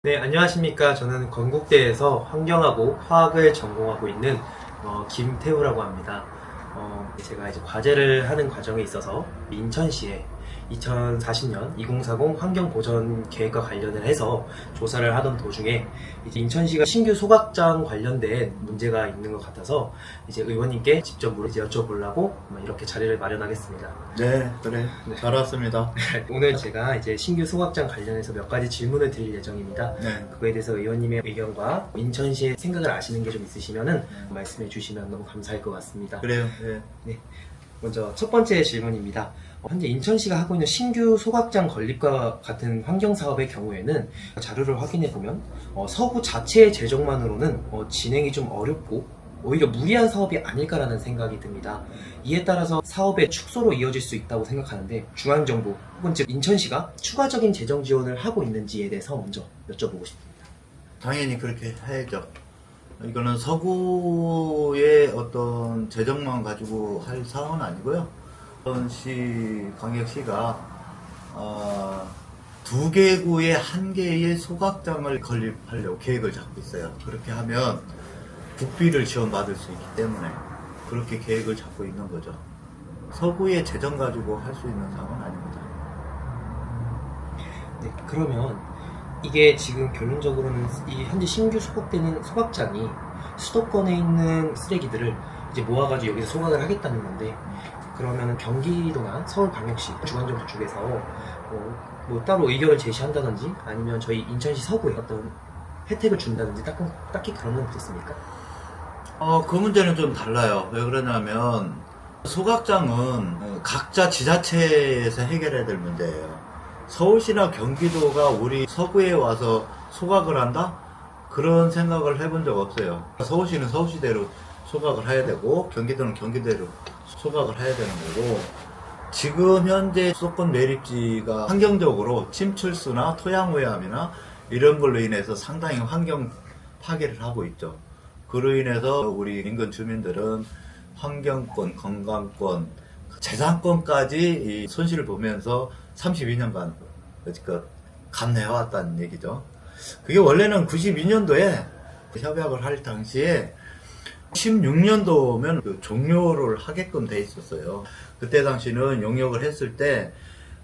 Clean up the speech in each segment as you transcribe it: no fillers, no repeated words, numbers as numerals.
네, 안녕하십니까. 저는 건국대에서 환경하고 화학을 전공하고 있는 김태우라고 합니다. 제가 이제 과제를 하는 과정에 있어서 인천시에 2040년 2040 환경보전 계획과 관련을 해서 조사를 하던 도중에 이제 인천시가 신규 소각장 관련된 문제가 있는 것 같아서 이제 의원님께 직접 여쭤보려고 이렇게 자리를 마련하겠습니다. 네, 그래. 네. 잘 왔습니다. 오늘 제가 이제 신규 소각장 관련해서 몇 가지 질문을 드릴 예정입니다. 네. 그거에 대해서 의원님의 의견과 인천시의 생각을 아시는 게 좀 있으시면은 말씀해 주시면 너무 감사할 것 같습니다. 그래요. 네. 네. 먼저 첫 번째 질문입니다. 현재 인천시가 하고 있는 신규 소각장 건립과 같은 환경사업의 경우에는 자료를 확인해 보면 서구 자체의 재정만으로는 진행이 좀 어렵고 오히려 무리한 사업이 아닐까라는 생각이 듭니다. 이에 따라서 사업의 축소로 이어질 수 있다고 생각하는데 중앙정부 혹은 즉 인천시가 추가적인 재정 지원을 하고 있는지에 대해서 먼저 여쭤보고 싶습니다. 당연히 그렇게 해야죠. 이거는 서구의 어떤 재정만 가지고 할 사항은 아니고요. 인천시, 광역시가 두 개구에 한 개의 소각장을 건립하려고 계획을 잡고 있어요. 그렇게 하면 국비를 지원받을 수 있기 때문에 그렇게 계획을 잡고 있는 거죠. 서구의 재정 가지고 할 수 있는 상황은 아닙니다. 네, 그러면 이게 지금 결론적으로는 이 현재 신규 소각되는 소각장이 수도권에 있는 쓰레기들을 이제 모아가지고 여기서 소각을 하겠다는 건데 그러면 경기도나 서울광역시 중앙정부 쪽에서 뭐 따로 의견을 제시한다든지 아니면 저희 인천시 서구에 어떤 혜택을 준다든지 딱히 그런 건 없었습니까? 그 문제는 좀 달라요. 왜 그러냐면 소각장은 각자 지자체에서 해결해야 될 문제예요. 서울시나 경기도가 우리 서구에 와서 소각을 한다? 그런 생각을 해본 적 없어요. 서울시는 서울시대로 소각을 해야 되고 경기도는 경기대로 소각을 해야 되는 거고 지금 현재 수도권 매립지가 환경적으로 침출수나 토양오염이나 이런 걸로 인해서 상당히 환경 파괴를 하고 있죠. 그로 인해서 우리 인근 주민들은 환경권, 건강권, 재산권까지 이 손실을 보면서 32년간 감내해왔다는 얘기죠. 그게 원래는 92년도에 협약을 할 당시에 16년도면 종료를 하게끔 돼 있었어요. 그때 당시는 용역을 했을 때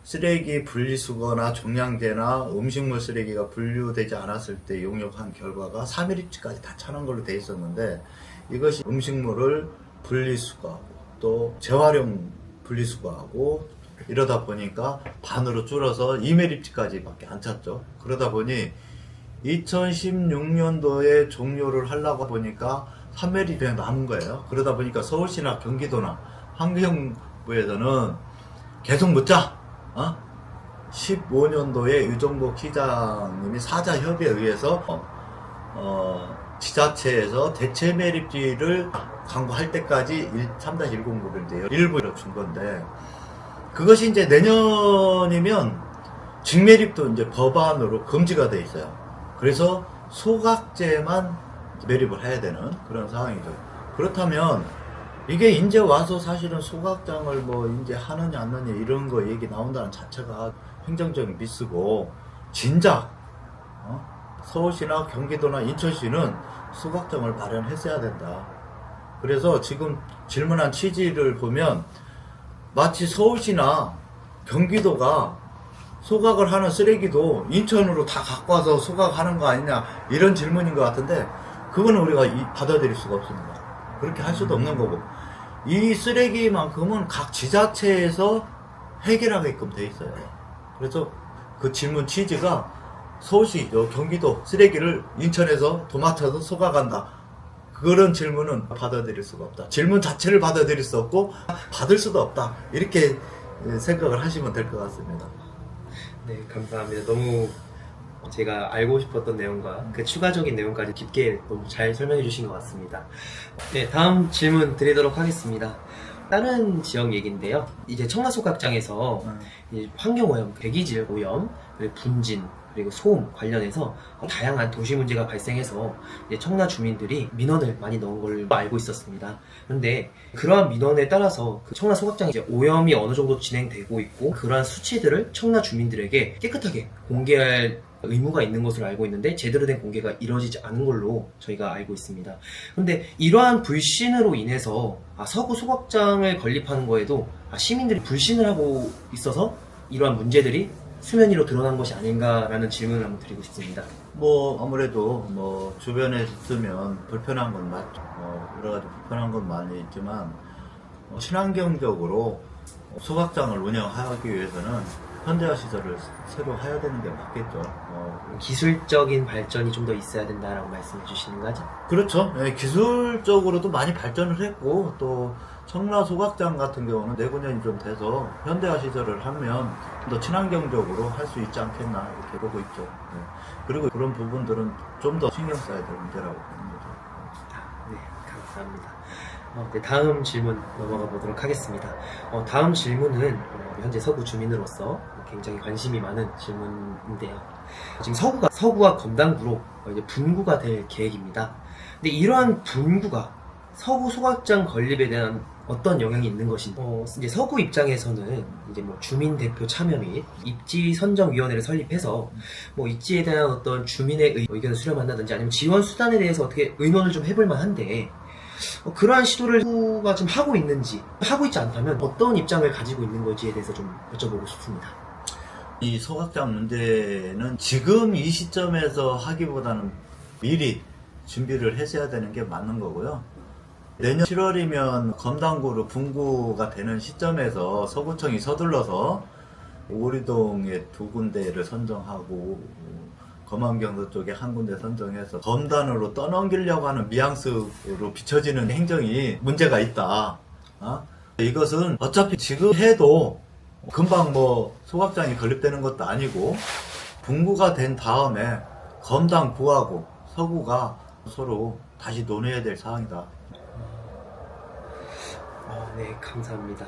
쓰레기 분리수거나 종량제나 음식물 쓰레기가 분류되지 않았을 때 용역한 결과가 3일치까지 다 차는 걸로 돼 있었는데 이것이 음식물을 분리수거하고 또 재활용 분리수거하고 이러다 보니까 반으로 줄어서 2매립치까지 밖에 안 찼죠. 그러다 보니 2016년도에 종료를 하려고 보니까 3매립이 남은 거예요. 그러다 보니까 서울시나 경기도나 환경부에서는 계속 묻자. 15년도에 유정복 시장님이 사자협의에 의해서 지자체에서 대체 매립지를 강구할 때까지 3-109를 일부러 준 건데 그것이 이제 내년이면 직매립도 이제 법안으로 금지가 돼 있어요. 그래서 소각제만 매립을 해야 되는 그런 상황이죠. 그렇다면 이게 이제 와서 사실은 소각장을 뭐 이제 하느냐 안 하느냐 이런 거 얘기 나온다는 자체가 행정적인 미스고 진작 서울시나 경기도나 인천시는 소각장을 마련했어야 된다. 그래서 지금 질문한 취지를 보면 마치 서울시나 경기도가 소각을 하는 쓰레기도 인천으로 다 갖고 와서 소각하는 거 아니냐 이런 질문인 것 같은데 그거는 우리가 받아들일 수가 없습니다. 그렇게 할 수도 없는 거고 이 쓰레기만큼은 각 지자체에서 해결하게끔 돼 있어요. 그래서 그 질문 취지가 서울시, 경기도 쓰레기를 인천에서 도맡아서 소각한다. 그런 질문은 받아들일 수가 없다. 질문 자체를 받아들일 수 없고 받을 수도 없다. 이렇게 생각을 하시면 될 것 같습니다. 네, 감사합니다. 너무 제가 알고 싶었던 내용과 그 추가적인 내용까지 깊게 너무 잘 설명해 주신 것 같습니다. 네, 다음 질문 드리도록 하겠습니다. 다른 지역 얘기인데요. 이제 청라소각장에서 환경오염, 대기질 오염, 그리고 분진, 그리고 소음 관련해서 다양한 도시 문제가 발생해서 이제 청라 주민들이 민원을 많이 넣은 걸로 알고 있었습니다. 그런데 그러한 민원에 따라서 그 청라 소각장이 이제 오염이 어느 정도 진행되고 있고 그러한 수치들을 청라 주민들에게 깨끗하게 공개할 의무가 있는 것으로 알고 있는데 제대로 된 공개가 이루어지지 않은 걸로 저희가 알고 있습니다. 근데 이러한 불신으로 인해서 서구 소각장을 건립하는 거에도 시민들이 불신을 하고 있어서 이러한 문제들이 수면 위로 드러난 것이 아닌가라는 질문을 한번 드리고 싶습니다. 뭐 아무래도 뭐 주변에 있으면 불편한 건 맞죠. 여러 가지 불편한 건 많이 있지만 친환경적으로 소각장을 운영하기 위해서는 현대화 시설을 새로 해야 되는 게 맞겠죠. 기술적인 발전이 좀 더 있어야 된다라고 말씀해 주시는 거죠? 그렇죠. 예, 기술적으로도 많이 발전을 했고 또 청라 소각장 같은 경우는 내구년이 좀 돼서 현대화 시설을 하면 더 친환경적으로 할 수 있지 않겠나 이렇게 보고 있죠. 예. 그리고 그런 부분들은 좀 더 신경 써야 될 문제라고 봅니다. 네, 감사합니다. 네, 다음 질문 넘어가 보도록 하겠습니다. 다음 질문은 현재 서구 주민으로서 굉장히 관심이 많은 질문인데요. 지금 서구와 검단구로 이제 분구가 될 계획입니다. 근데 이러한 분구가 서구 소각장 건립에 대한 어떤 영향이 있는 것인지, 이제 서구 입장에서는 이제 뭐 주민 대표 참여 및 입지 선정위원회를 설립해서 뭐 입지에 대한 어떤 주민의 의견을 수렴한다든지 아니면 지원 수단에 대해서 어떻게 의논을 좀 해볼 만한데, 그러한 시도를 서구가 좀 하고 있는지, 하고 있지 않다면 어떤 입장을 가지고 있는 건지에 대해서 좀 여쭤보고 싶습니다. 이 소각장 문제는 지금 이 시점에서 하기보다는 미리 준비를 했어야 되는 게 맞는 거고요. 내년 7월이면 검단구로 분구가 되는 시점에서 서구청이 서둘러서 오리동에 2군데를 선정하고 검암경도 쪽에 1군데 선정해서 검단으로 떠넘기려고 하는 뉘앙스로 비춰지는 행정이 문제가 있다. 이것은 어차피 지금 해도 금방 뭐 소각장이 건립되는 것도 아니고 분구가 된 다음에 검단구하고 서구가 서로 다시 논의해야 될 사항이다. 네, 감사합니다.